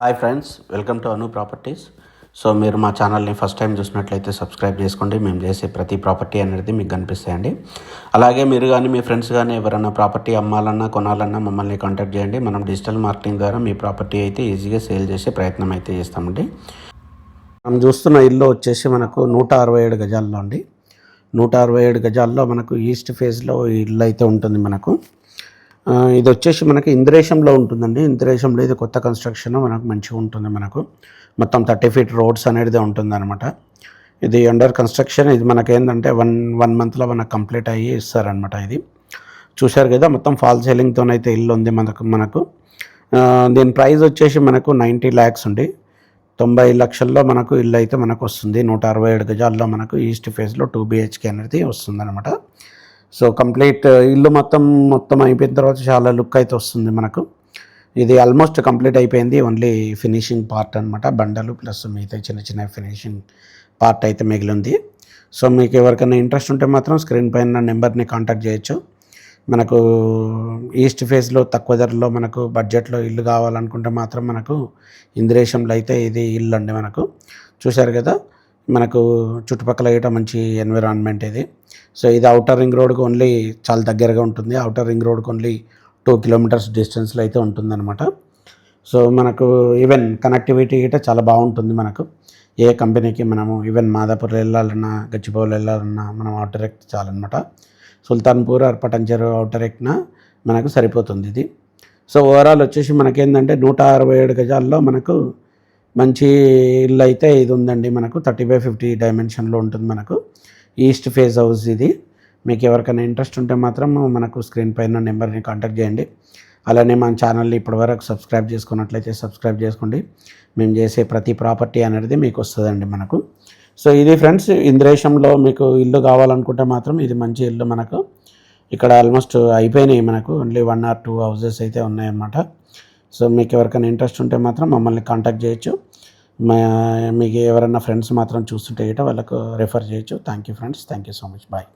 Hi friends, welcome to Anu properties. So మీరు మా ఛానల్ని ఫస్ట్ టైం చూసినట్లయితే సబ్స్క్రైబ్ చేసుకోండి. మేము చేసే ప్రతి ప్రాపర్టీ అనేది మీకు కనిపిస్తాయండి. అలాగే మీరు కానీ మీ ఫ్రెండ్స్ కానీ ఎవరైనా ప్రాపర్టీ అమ్మాలన్నా కొనాలన్నా మమ్మల్ని కాంటాక్ట్ చేయండి. మనం డిజిటల్ మార్కెటింగ్ ద్వారా మీ ప్రాపర్టీ అయితే ఈజీగా సేల్ చేసే ప్రయత్నం అయితే చేస్తామండి. మనం చూస్తున్న ఇల్లు వచ్చేసి మనకు 167 గజాల్లో అండి. 167 గజాల్లో మనకు ఈస్ట్ ఫేజ్లో ఇల్లు అయితే ఉంటుంది మనకు. ఇది వచ్చేసి మనకి ఇంద్రేశంలో ఉంటుందండి. ఇంద్రేశంలో ఇది కొత్త కన్స్ట్రక్షన్ మనకు మంచిగా ఉంటుంది. మనకు మొత్తం 30 ఫీట్ రోడ్స్ అనేది ఉంటుందన్నమాట. ఇది అండర్ కన్స్ట్రక్షన్. ఇది మనకేంటంటే వన్ మంత్లో మనకు కంప్లీట్ అయ్యి ఇస్తారనమాట. ఇది చూశారు కదా, మొత్తం ఫాల్ సీలింగ్తోనైతే ఇల్లు ఉంది మనకు. దీని ప్రైస్ వచ్చేసి మనకు 90 lakhs ఉంది. 90 లక్షల్లో మనకు ఇల్లు అయితే మనకు వస్తుంది. 167 గజాల్లో మనకు ఈస్ట్ ఫేజ్లో 2 BHK అనేది వస్తుందన్నమాట. సో కంప్లీట్ ఇల్లు మొత్తం అయిపోయిన తర్వాత చాలా లుక్ అయితే వస్తుంది మనకు. ఇది ఆల్మోస్ట్ కంప్లీట్ అయిపోయింది. ఓన్లీ ఫినిషింగ్ పార్ట్ అనమాట. బండలు ప్లస్ మిగతా చిన్న ఫినిషింగ్ పార్ట్ అయితే మిగిలింది. సో మీకు ఎవరికైనా ఇంట్రెస్ట్ ఉంటే మాత్రం స్క్రీన్ పైన నెంబర్ని కాంటాక్ట్ చేయొచ్చు. మనకు ఈస్ట్ ఫేస్లో తక్కువ ధరలో మనకు బడ్జెట్లో ఇల్లు కావాలనుకుంటే మాత్రం మనకు ఇంద్రేశంలో అయితే ఇది ఇల్లు అండి. మనకు చూశారు కదా, మనకు చుట్టుపక్కల గట్రా మంచి ఎన్విరాన్మెంట్ ఇది. సో ఇది అవుటర్ రింగ్ రోడ్కి ఓన్లీ చాలా దగ్గరగా ఉంటుంది. అవుటర్ రింగ్ రోడ్కి ఓన్లీ 2 kilometers డిస్టెన్స్లో అయితే ఉంటుందన్నమాట. సో మనకు ఈవెన్ కనెక్టివిటీ గిట్ట చాలా బాగుంటుంది. మనకు ఏ కంపెనీకి మనము ఈవెన్ మాదాపూర్ వెళ్ళాలన్నా, గచ్చిబౌలి వెళ్ళాలన్నా మనం అవుటర్ ఎక్ట్ చాలన్నమాట. సుల్తాన్పూర్ ఆర్ పటంచెరు అవుటర్ ఎక్కినా మనకు సరిపోతుంది ఇది. సో ఓవరాల్ వచ్చేసి మనకేంటంటే 167 గజాల్లో మనకు మంచి ఇల్లు అయితే ఇది ఉందండి. మనకు 30/50 డైమెన్షన్లో ఉంటుంది. మనకు ఈస్ట్ ఫేజ్ హౌస్ ఇది. మీకు ఎవరికైనా ఇంట్రెస్ట్ ఉంటే మాత్రం మనకు స్క్రీన్ పైన నెంబర్ని కాంటాక్ట్ చేయండి. అలానే మన ఛానల్ని ఇప్పటివరకు సబ్స్క్రైబ్ చేసుకున్నట్లయితే సబ్స్క్రైబ్ చేసుకోండి. మేము చేసే ప్రతి ప్రాపర్టీ అనేది మీకు వస్తుందండి మనకు. సో ఇది ఫ్రెండ్స్, ఇంద్రేశంలో మీకు ఇల్లు కావాలనుకుంటే మాత్రం ఇది మంచి ఇల్లు. మనకు ఇక్కడ ఆల్మోస్ట్ అయిపోయినాయి. మనకు ఓన్లీ 1 or 2 houses అయితే ఉన్నాయన్నమాట. సో మీకు ఎవరికైనా ఇంట్రెస్ట్ ఉంటే మాత్రం మమ్మల్ని కాంటాక్ట్ చేయొచ్చు. మీకు ఎవరైనా ఫ్రెండ్స్ మాత్రం చూస్తుంటే వాళ్ళకు రెఫర్ చేయొచ్చు. Thank you friends, thank you so much, bye.